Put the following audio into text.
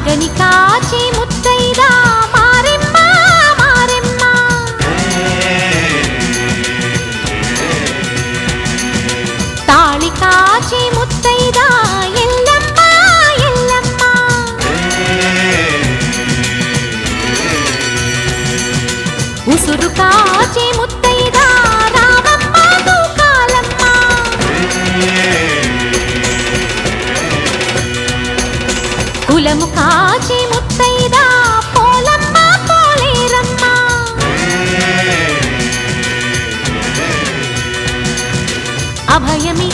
మగని కాచి ముత్తైదా మారెమ్మ మారెమ్మ తాళి కాచి ముత్తైదా ఎల్లమ్మ ఎల్లమ్మ ఉసురు కాచి ముత్తైదా రామమ్మ తూకాలమ్మ కులము కాచి ముత్తైదా పోలమ్మ పోలేరమ్మ అభయమి